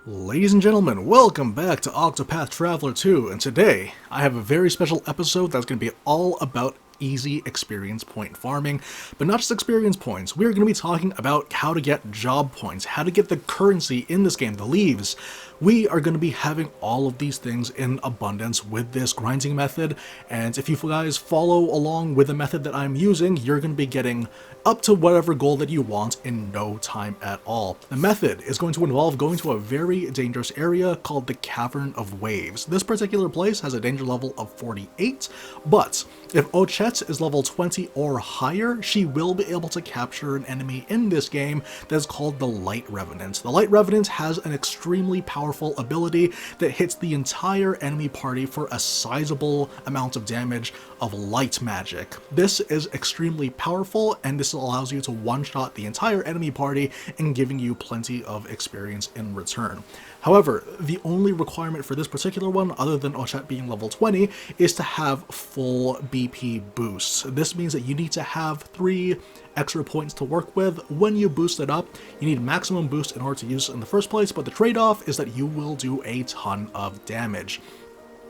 Ladies and gentlemen, welcome back to Octopath Traveler 2, and today I have a very special episode that's going to be all about easy experience point farming, but not just experience points. We're going to be talking about how to get job points, how to get the currency in this game, the leaves. We are going to be having all of these things in abundance with this grinding method, and if you guys follow along with the method that I'm using, you're going to be getting up to whatever goal that you want in no time at all. The method is going to involve going to a very dangerous area called the Cavern of Waves. This particular place has a danger level of 48, but if Ochette is level 20 or higher, she will be able to capture an enemy in this game that is called the Light Revenant. The Light Revenant has an extremely powerful ability that hits the entire enemy party for a sizable amount of damage of light magic. This is extremely powerful, and this allows you to one-shot the entire enemy party and giving you plenty of experience in return. However, the only requirement for this particular one, other than Ochette being level 20, is to have full BP boosts. This means that you need to have 3 extra points to work with. When you boost it up, you need maximum boost in order to use it in the first place, but the trade-off is that you will do a ton of damage.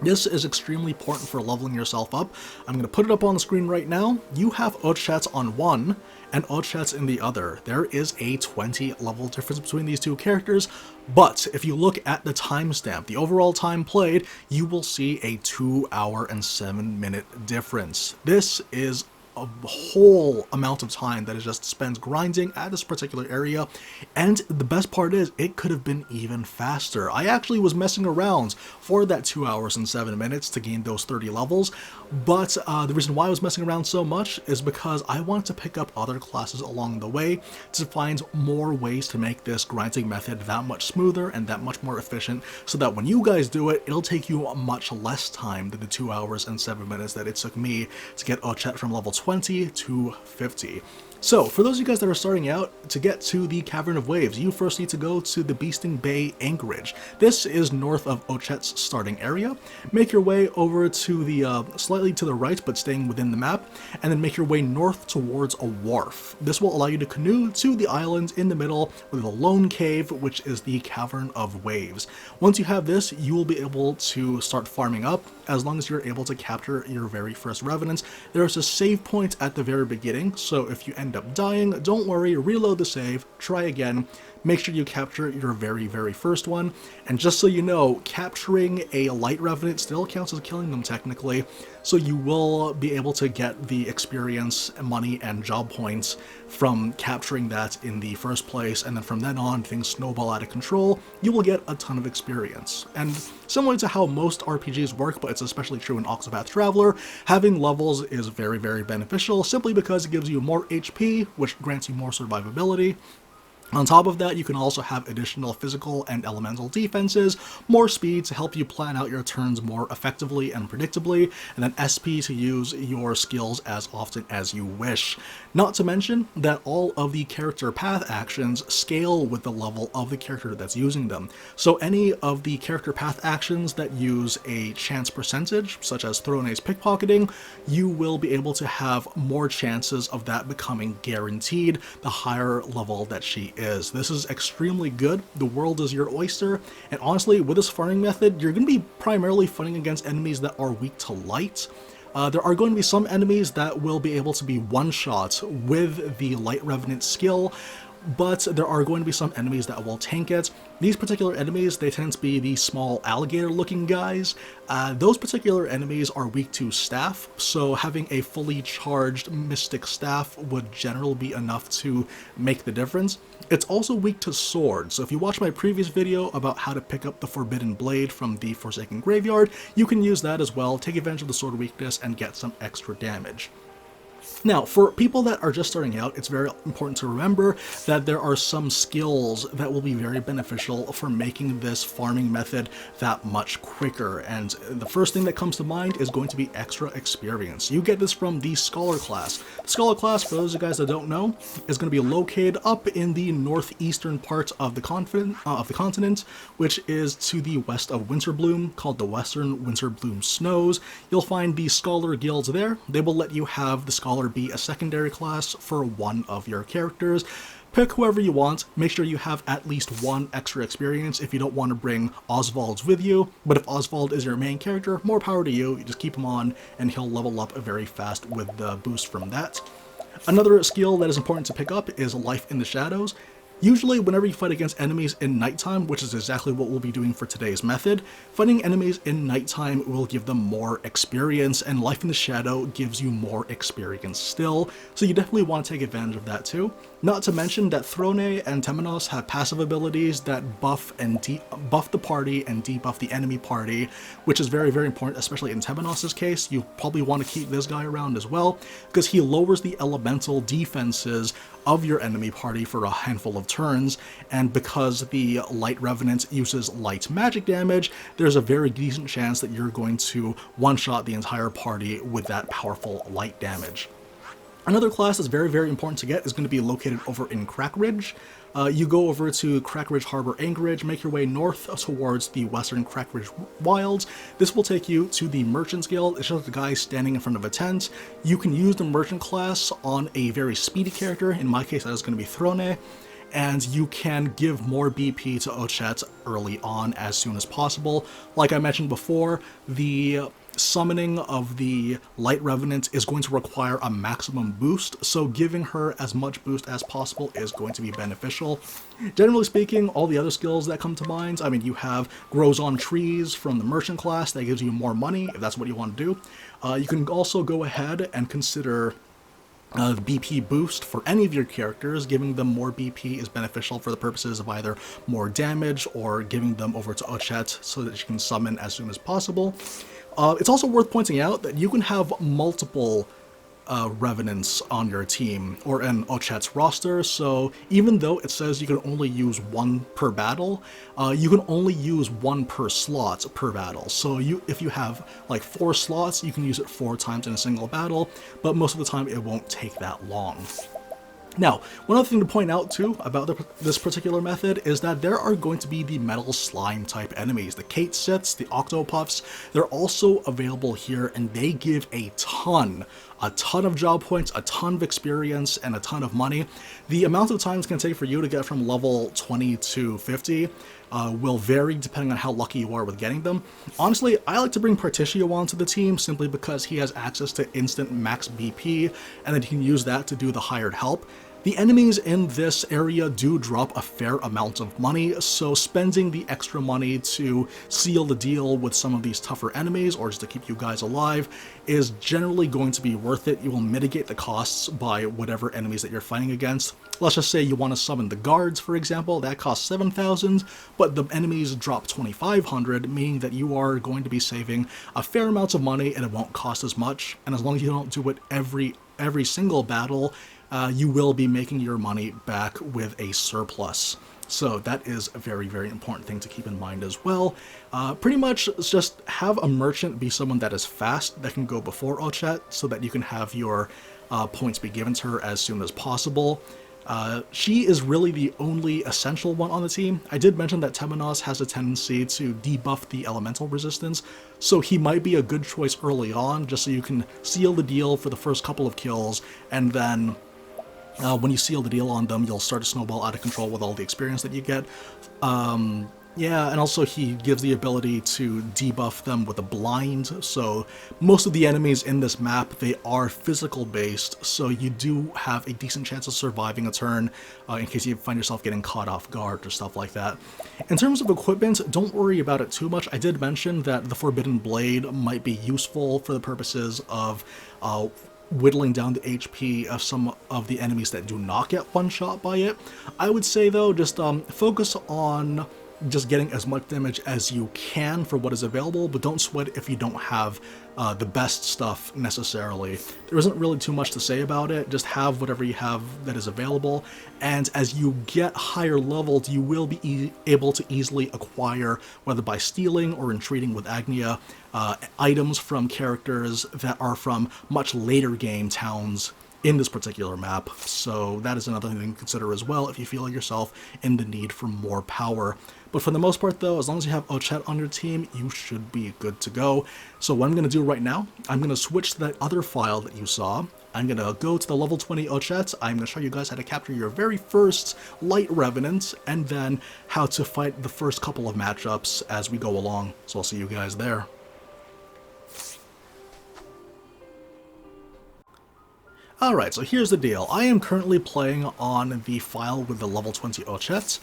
This is extremely important for leveling yourself up. I'm going to put it up on the screen right now. You have Ochette on one and Ochette in the other. There is a 20 level difference between these two characters, but if you look at the timestamp, the overall time played, you will see a 2 hour and 7 minute difference. This is a whole amount of time that is just spent grinding at this particular area, and the best part is it could have been even faster. I actually was messing around for that 2 hours and 7 minutes to gain those 30 levels, but the reason why I was messing around so much is because I wanted to pick up other classes along the way to find more ways to make this grinding method that much smoother and that much more efficient, so that when you guys do it, it'll take you much less time than the 2 hours and 7 minutes that it took me to get Ochette from level 20 to 50. So, for those of you guys that are starting out, to get to the Cavern of Waves, you first need to go to the Beasting Bay Anchorage. This is north of Ochette's starting area. Make your way over to the, slightly to the right, but staying within the map, and then make your way north towards a wharf. This will allow you to canoe to the island in the middle with a lone cave, which is the Cavern of Waves. Once you have this, you will be able to start farming up, as long as you're able to capture your very first revenants. There is a save point at the very beginning, so if you end up dying, don't worry, reload the save, try again, make sure you capture your very first one. And just so you know, capturing a Light Revenant still counts as killing them technically, so you will be able to get the experience, money, and job points from capturing that in the first place, and then from then on, things snowball out of control. You will get a ton of experience. And similar to how most RPGs work, but it's especially true in Octopath Traveler, having levels is very beneficial, simply because it gives you more HP, which grants you more survivability. On top of that, you can also have additional physical and elemental defenses, more speed to help you plan out your turns more effectively and predictably, and then SP to use your skills as often as you wish. Not to mention that all of the character path actions scale with the level of the character that's using them. So any of the character path actions that use a chance percentage, such as throw ace pickpocketing, you will be able to have more chances of that becoming guaranteed the higher level that she is. This is extremely good. The world is your oyster, and honestly, with this farming method, you're going to be primarily fighting against enemies that are weak to light. There are going to be some enemies that will be able to be one-shot with the Light Revenant skill, but there are going to be some enemies that will tank it. These particular enemies, they tend to be the small alligator-looking guys. Those particular enemies are weak to staff, so having a fully charged mystic staff would generally be enough to make the difference. It's also weak to swords, so if you watch my previous video about how to pick up the Forbidden Blade from the Forsaken Graveyard, you can use that as well, take advantage of the sword weakness, and get some extra damage. Now, for people that are just starting out, it's very important to remember that there are some skills that will be very beneficial for making this farming method that much quicker, and the first thing that comes to mind is going to be extra experience. You get this from the Scholar class. The Scholar class, for those of you guys that don't know, is going to be located up in the northeastern part of the continent, which is to the west of Winterbloom, called the Western Winterbloom Snows. You'll find the Scholar guilds there. They will let you have the Scholar be a secondary class for one of your characters. Pick whoever you want. Make sure you have at least one extra experience if you don't want to bring Oswald's with you. But if Oswald is your main character, more power to you. You just keep him on and he'll level up very fast with the boost from that. Another skill that is important to pick up is Life in the Shadows. Usually, whenever you fight against enemies in nighttime, which is exactly what we'll be doing for today's method, fighting enemies in nighttime will give them more experience, and Life in the Shadow gives you more experience still, so you definitely want to take advantage of that too. Not to mention that Throne and Temenos have passive abilities that buff the party and debuff the enemy party, which is very, very important, especially in Temenos' case. You probably want to keep this guy around as well, because he lowers the elemental defenses of your enemy party for a handful of turns, and because the Light Revenant uses light magic damage, there's a very decent chance that you're going to one-shot the entire party with that powerful light damage. Another class that's very, very important to get is going to be located over in Crackridge. You go over to Crackridge Harbor Anchorage, make your way north towards the western Crackridge Wilds. This will take you to the Merchant's Guild. It's just a guy standing in front of a tent. You can use the Merchant class on a very speedy character. In my case, that is going to be Throne. And you can give more BP to Ochette early on as soon as possible. Like I mentioned before, the summoning of the Light Revenant is going to require a maximum boost, so giving her as much boost as possible is going to be beneficial. Generally speaking, all the other skills that come to mind, I mean, you have Grows on Trees from the Merchant class that gives you more money, if that's what you want to do. You can also go ahead and consider the BP boost for any of your characters. Giving them more BP is beneficial for the purposes of either more damage or giving them over to Ochette so that she can summon as soon as possible. It's also worth pointing out that you can have multiple Revenants on your team or in Ochette's roster, so even though it says you can only use one per battle, you can only use one per slot per battle. So if you have like 4 slots, you can use it 4 times in a single battle, but most of the time it won't take that long. Now, one other thing to point out too about this particular method is that there are going to be the metal slime type enemies, the Katesits, the Octopaths. They're also available here, and they give a ton of job points, a ton of experience, and a ton of money. The amount of time it's going to take for you to get from level 20 to 50 will vary depending on how lucky you are with getting them. Honestly, I like to bring Particio onto the team simply because he has access to instant max BP, and then you can use that to do the hired help. The enemies in this area do drop a fair amount of money, so spending the extra money to seal the deal with some of these tougher enemies, or just to keep you guys alive, is generally going to be worth it. You will mitigate the costs by whatever enemies that you're fighting against. Let's just say you want to summon the guards, for example. That costs 7,000, but the enemies drop 2,500, meaning that you are going to be saving a fair amount of money and it won't cost as much. And as long as you don't do it every single battle, you will be making your money back with a surplus. So that is a very, very important thing to keep in mind as well. Pretty much just have a merchant be someone that is fast, that can go before Ochette, so that you can have your points be given to her as soon as possible. She is really the only essential one on the team. I did mention that Temenos has a tendency to debuff the elemental resistance, so he might be a good choice early on, just so you can seal the deal for the first couple of kills, and then when you seal the deal on them, you'll start to snowball out of control with all the experience that you get. Yeah, and also he gives the ability to debuff them with a blind, so most of the enemies in this map, they are physical based, so you do have a decent chance of surviving a turn in case you find yourself getting caught off guard or stuff like that. In terms of equipment, don't worry about it too much. I did mention that the Forbidden Blade might be useful for the purposes of whittling down the HP of some of the enemies that do not get one shot by it. I would say though, just focus on just getting as much damage as you can for what is available, but don't sweat if you don't have the best stuff necessarily. There isn't really too much to say about it. Just have whatever you have that is available, and as you get higher levels, you will be able to easily acquire, whether by stealing or entreating with Agnia, items from characters that are from much later game towns in this particular map. So that is another thing to consider as well if you feel yourself in the need for more power. But for the most part though, as long as you have Ochette on your team, you should be good to go. So what I'm going to do right now, I'm going to switch to that other file that you saw. I'm going to go to the level 20 Ochette. I'm going to show you guys how to capture your very first Light Revenant, and then how to fight the first couple of matchups as we go along. So I'll see you guys there. Alright, so here's the deal. I am currently playing on the file with the level 20 Ochette.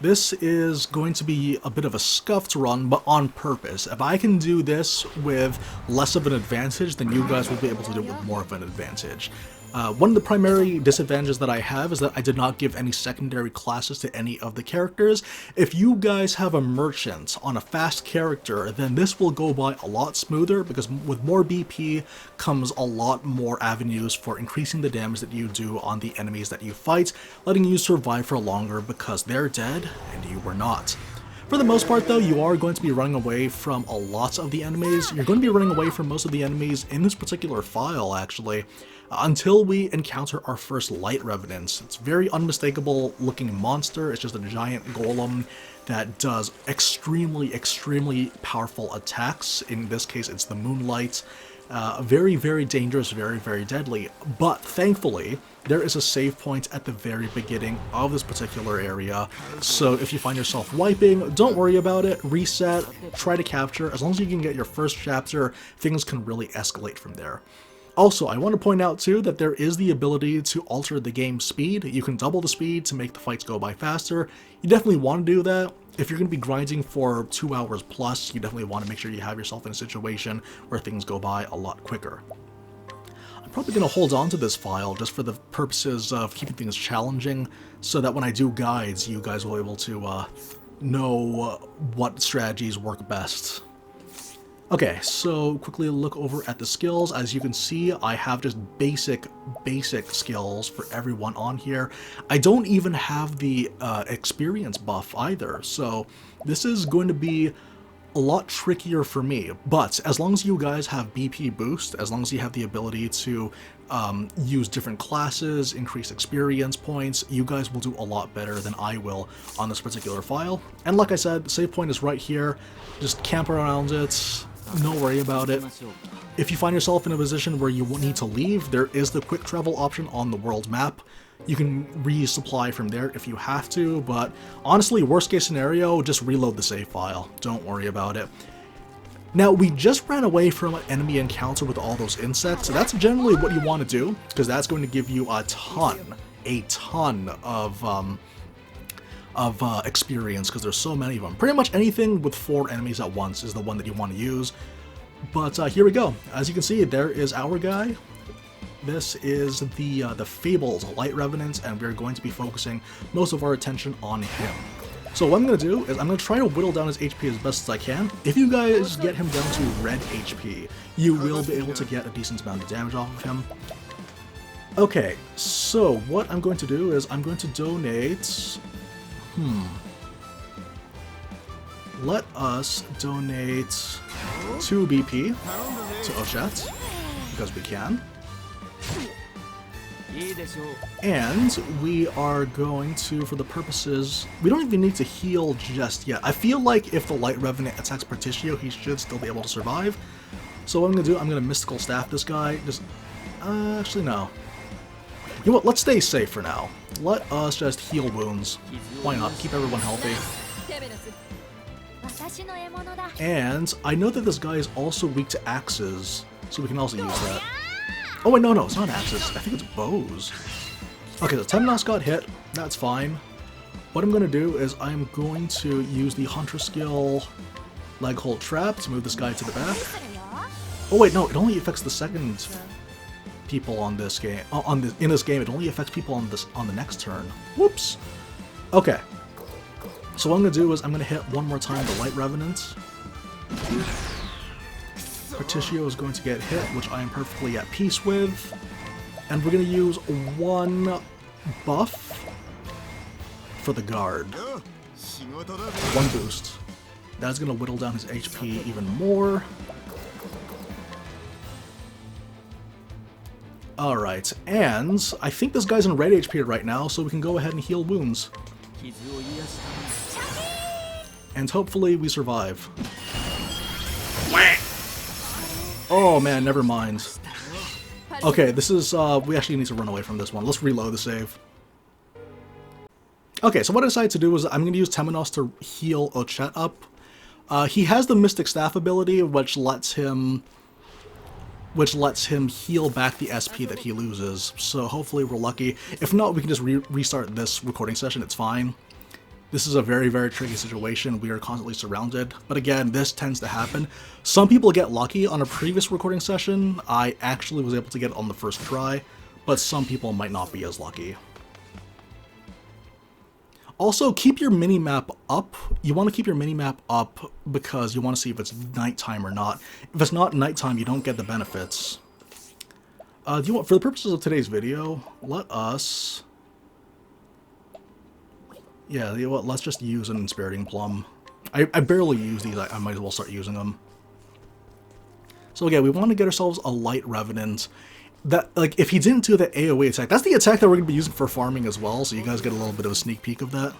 This is going to be a bit of a scuffed run, but on purpose. If I can do this with less of an advantage, then you guys will be able to do it with more of an advantage. One of the primary disadvantages that I have is that I did not give any secondary classes to any of the characters. If you guys have a merchant on a fast character, then this will go by a lot smoother, because with more BP comes a lot more avenues for increasing the damage that you do on the enemies that you fight, letting you survive for longer because they're dead and you were not. For the most part though, you are going to be running away from a lot of the enemies. You're going to be running away from most of the enemies in this particular file, actually, until we encounter our first Light Revenants. It's a very unmistakable looking monster. It's just a giant golem that does extremely, extremely powerful attacks. In this case, it's the Moonlight. Very, very dangerous, very, very deadly. But thankfully, there is a save point at the very beginning of this particular area. So if you find yourself wiping, don't worry about it. Reset, try to capture. As long as you can get your first chapter, things can really escalate from there. Also, I want to point out too that there is the ability to alter the game speed. You can double the speed to make the fights go by faster. You definitely want to do that. If you're going to be grinding for 2 hours plus, you definitely want to make sure you have yourself in a situation where things go by a lot quicker. I'm probably going to hold on to this file just for the purposes of keeping things challenging, so that when I do guides, you guys will be able to know what strategies work best. Okay, so quickly look over at the skills. As you can see, I have just basic skills for everyone on here. I don't even have the experience buff either, so this is going to be a lot trickier for me. But as long as you guys have BP boost, as long as you have the ability to use different classes, increase experience points, you guys will do a lot better than I will on this particular file. And like I said, the save point is right here. Just camp around it. Don't worry about it. If you find yourself in a position where you need to leave, there is the quick travel option on the world map. You can resupply from there if you have to, but honestly, worst case scenario, just reload the save file. Don't worry about it. Now, we just ran away from an enemy encounter with all those insects, so that's generally what you want to do, because that's going to give you a ton of experience, because there's so many of them. Pretty much anything with 4 enemies at once is the one that you want to use. But here we go. As you can see, there is our guy. This is the Fabled Light Revenant, and we're going to be focusing most of our attention on him. So what I'm going to do is I'm going to try to whittle down his HP as best as I can. If you guys get him down to red HP, you will be able to get a decent amount of damage off of him. Okay, so what I'm going to do is I'm going to donate... Let us donate 2 BP to Ochette, because we can. And we are going to, for the purposes... We don't even need to heal just yet. I feel like if the Light Revenant attacks Particio, he should still be able to survive. So what I'm going to do, I'm going to Mystical Staff this guy. Just... actually, no. You know what, let's stay safe for now. Let us just heal wounds. Why not? Keep everyone healthy. And I know that this guy is also weak to axes, so we can also use that. Oh wait, no, it's not axes. I think it's bows. Okay, so Temnos got hit. That's fine. What I'm going to do is I'm going to use the Hunter skill Leg Hold Trap to move this guy to the back. Oh wait, no, it only affects the second people on this game. In this game, it only affects people on the next turn. Whoops. Okay. So what I'm going to do is I'm going to hit one more time the Light Revenant. Particio is going to get hit, which I am perfectly at peace with. And we're going to use 1 buff for the guard. 1 boost. That's going to whittle down his HP even more. Alright, and I think this guy's in red HP right now, so we can go ahead and heal wounds. And hopefully we survive. Oh man, never mind. Okay, this is, we actually need to run away from this one. Let's reload the save. Okay, so what I decided to do was I'm going to use Temenos to heal Ochette up. He has the Mystic Staff ability, which lets him heal back the SP that he loses. So hopefully we're lucky. If not, we can just restart this recording session. It's fine. This is a very, very tricky situation. We are constantly surrounded. But again, this tends to happen. Some people get lucky. On a previous recording session, I actually was able to get it on the first try, but some people might not be as lucky. Also, keep your mini-map up. You want to keep your mini-map up because you want to see if it's nighttime or not. If it's not nighttime, you don't get the benefits. Do you want, for the purposes of today's video, let us... Yeah, you know what, let's just use an Inspiriting Plum. I barely use these, I might as well start using them. So again, we want to get ourselves a Light Revenant. That, like, if he didn't do the AoE attack, that's the attack that we're going to be using for farming as well, so you guys get a little bit of a sneak peek of that.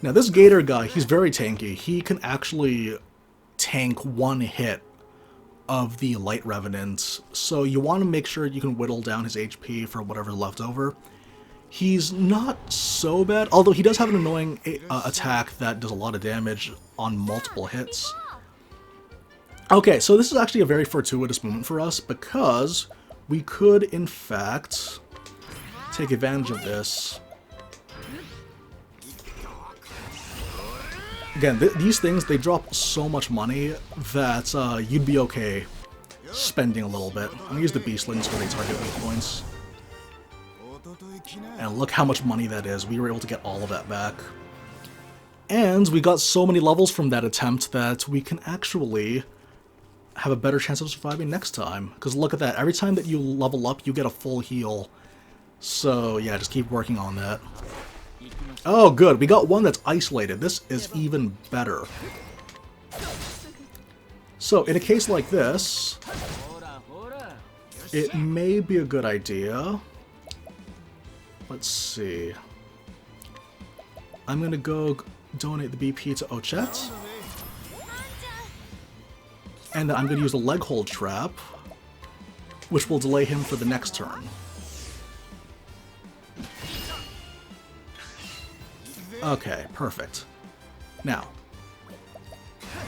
Now this Gator guy, he's very tanky. He can actually tank one hit of the Light Revenant, so you want to make sure you can whittle down his HP for whatever's left over. He's not so bad, although he does have an annoying attack that does a lot of damage on multiple hits. Okay, so this is actually a very fortuitous moment for us because we could, in fact, take advantage of this. Again, these things, they drop so much money that you'd be okay spending a little bit. I'm going to use the Beastlings where they target weak points. And look how much money that is. We were able to get all of that back. And we got so many levels from that attempt that we can actually have a better chance of surviving next time. Because look at that. Every time that you level up, you get a full heal. So yeah, just keep working on that. Oh, good. We got one that's isolated. This is even better. So in a case like this, it may be a good idea. Let's see. I'm going to go donate the BP to Ochette. And then I'm going to use a leg hold trap, which will delay him for the next turn. Okay, perfect. Now,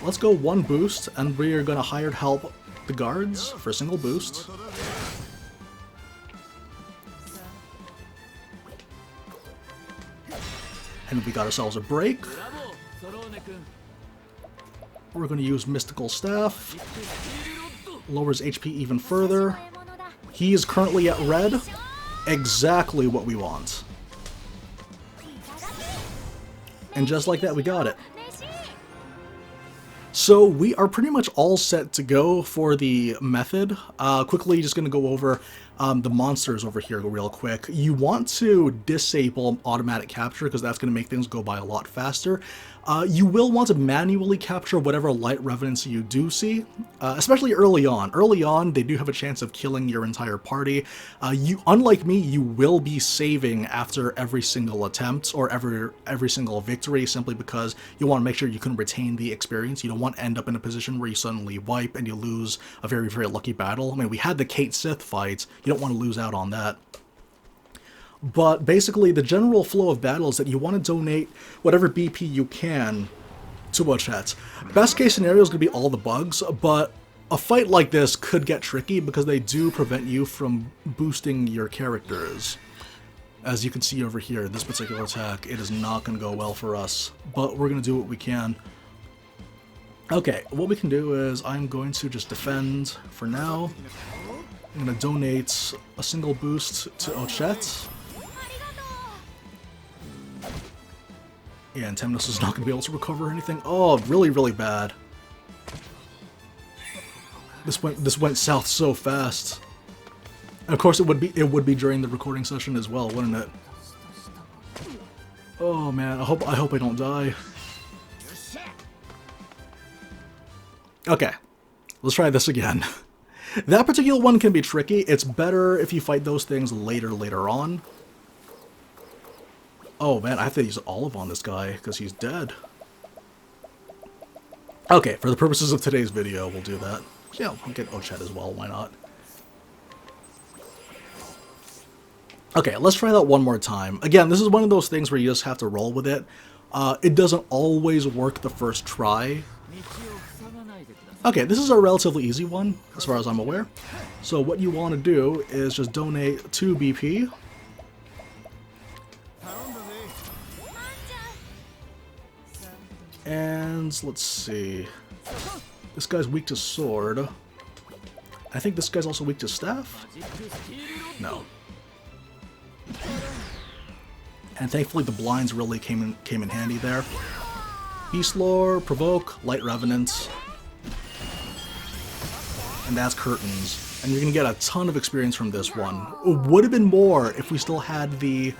let's go one boost, and we are going to hired help the guards for a single boost. And we got ourselves a break. We're going to use Mystical Staff. Lowers HP even further. He is currently at red. Exactly what we want. And just like that, we got it. So we are pretty much all set to go for the method. Quickly, just going to go over the monsters over here real quick. You want to disable automatic capture because that's going to make things go by a lot faster. You will want to manually capture whatever Light Revenants you do see, especially early on. Early on, they do have a chance of killing your entire party. Unlike me, you will be saving after every single attempt or every single victory simply because you want to make sure you can retain the experience. You don't want to end up in a position where you suddenly wipe and you lose a very, very lucky battle. I mean, we had the Kate Sith fight. You don't want to lose out on that. But basically, the general flow of battle is that you want to donate whatever BP you can to Ochette. Best case scenario is going to be all the bugs, but a fight like this could get tricky because they do prevent you from boosting your characters. As you can see over here, this particular attack, it is not going to go well for us, but we're going to do what we can. Okay, what we can do is I'm going to just defend for now. I'm going to donate a single boost to Ochette. Yeah, and Temenos is not going to be able to recover anything. Oh, really, really bad. This went south so fast. And of course, it would be during the recording session as well, wouldn't it? Oh man, I hope I don't die. Okay, let's try this again. That particular one can be tricky. It's better if you fight those things later on. Oh man, I have to use Olive on this guy because he's dead. Okay, for the purposes of today's video, we'll do that. Yeah, we'll get Ochette as well, why not? Okay, let's try that one more time. Again, this is one of those things where you just have to roll with it. It doesn't always work the first try. Okay, this is a relatively easy one, as far as I'm aware. So what you want to do is just donate 2 BP. And let's see. This guy's weak to sword. I think this guy's also weak to staff? No. And thankfully the blinds really came in handy there. Beast Lore, Provoke, Light Revenant. And that's Curtains. And you're gonna get a ton of experience from this one. It would have been more if we still had the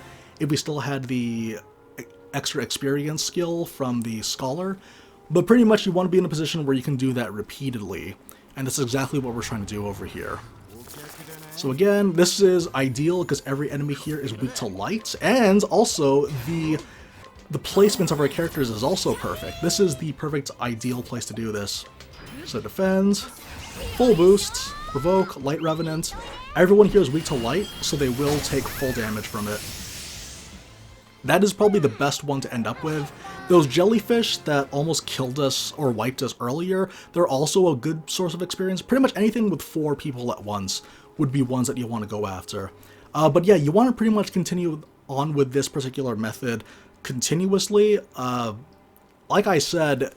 extra experience skill from the Scholar, but pretty much you want to be in a position where you can do that repeatedly, and that's exactly what we're trying to do over here. So again, this is ideal because every enemy here is weak to light, and also the placement of our characters is also perfect. This is the perfect ideal place to do this. So defend, full boost, provoke, light revenant. Everyone here is weak to light, so they will take full damage from it. That is probably the best one to end up with. Those jellyfish that almost killed us or wiped us earlier, they're also a good source of experience. Pretty much anything with 4 people at once would be ones that you want to go after. But yeah, you want to pretty much continue on with this particular method continuously. Like I said,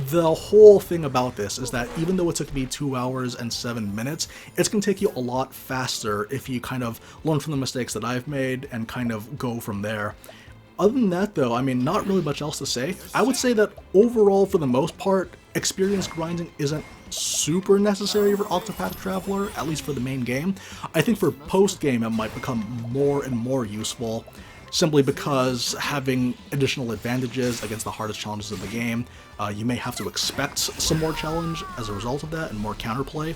the whole thing about this is that even though it took me 2 hours and 7 minutes, it's going to take you a lot faster if you kind of learn from the mistakes that I've made and kind of go from there. Other than that though, I mean, not really much else to say. I would say that overall, for the most part, experience grinding isn't super necessary for Octopath Traveler, at least for the main game. I think for post-game it might become more and more useful, simply because having additional advantages against the hardest challenges of the game, you may have to expect some more challenge as a result of that and more counterplay.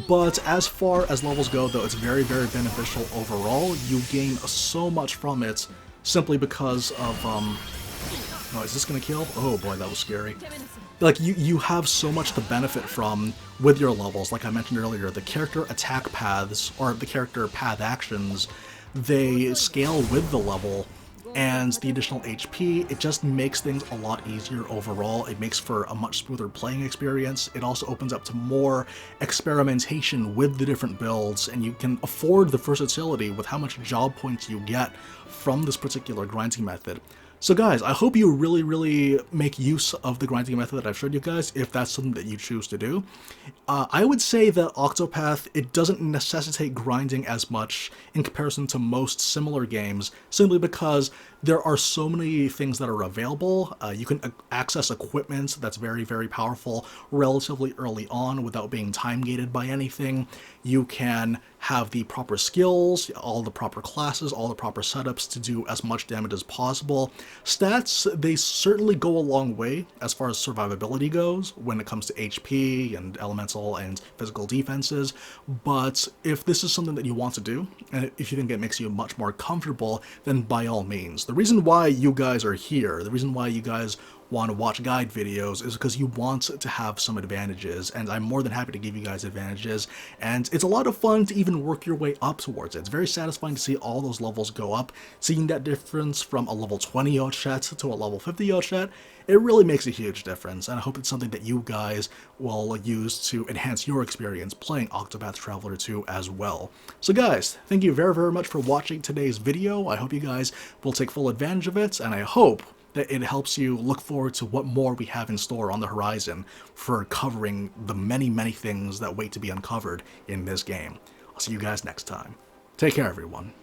But as far as levels go though, it's very, very beneficial overall. You gain so much from it simply because of, oh, is this gonna kill? Oh boy, that was scary. Like, you have so much to benefit from with your levels. Like I mentioned earlier, the character attack paths, or the character path actions, they scale with the level, and the additional HP, it just makes things a lot easier overall. It makes for a much smoother playing experience. It also opens up to more experimentation with the different builds, and you can afford the versatility with how much job points you get from this particular grinding method. So guys, I hope you really, really make use of the grinding method that I've showed you guys, if that's something that you choose to do. I would say that Octopath, it doesn't necessitate grinding as much in comparison to most similar games, simply because there are so many things that are available. You can access equipment that's very, very powerful relatively early on without being time-gated by anything. You can have the proper skills, all the proper classes, all the proper setups to do as much damage as possible. Stats, they certainly go a long way as far as survivability goes when it comes to HP and elemental and physical defenses, but if this is something that you want to do, and if you think it makes you much more comfortable, then by all means. The reason why you guys are here, the reason why you guys want to watch guide videos is because you want to have some advantages, and I'm more than happy to give you guys advantages, and it's a lot of fun to even work your way up towards it. It's very satisfying to see all those levels go up, seeing that difference from a level 20 Ochette to a level 50 Ochette. It really makes a huge difference, and I hope it's something that you guys will use to enhance your experience playing Octopath Traveler 2 as well. So guys, thank you very, very much for watching today's video. I hope you guys will take full advantage of it, and I hope that it helps you look forward to what more we have in store on the horizon for covering the many, many things that wait to be uncovered in this game. I'll see you guys next time. Take care, everyone.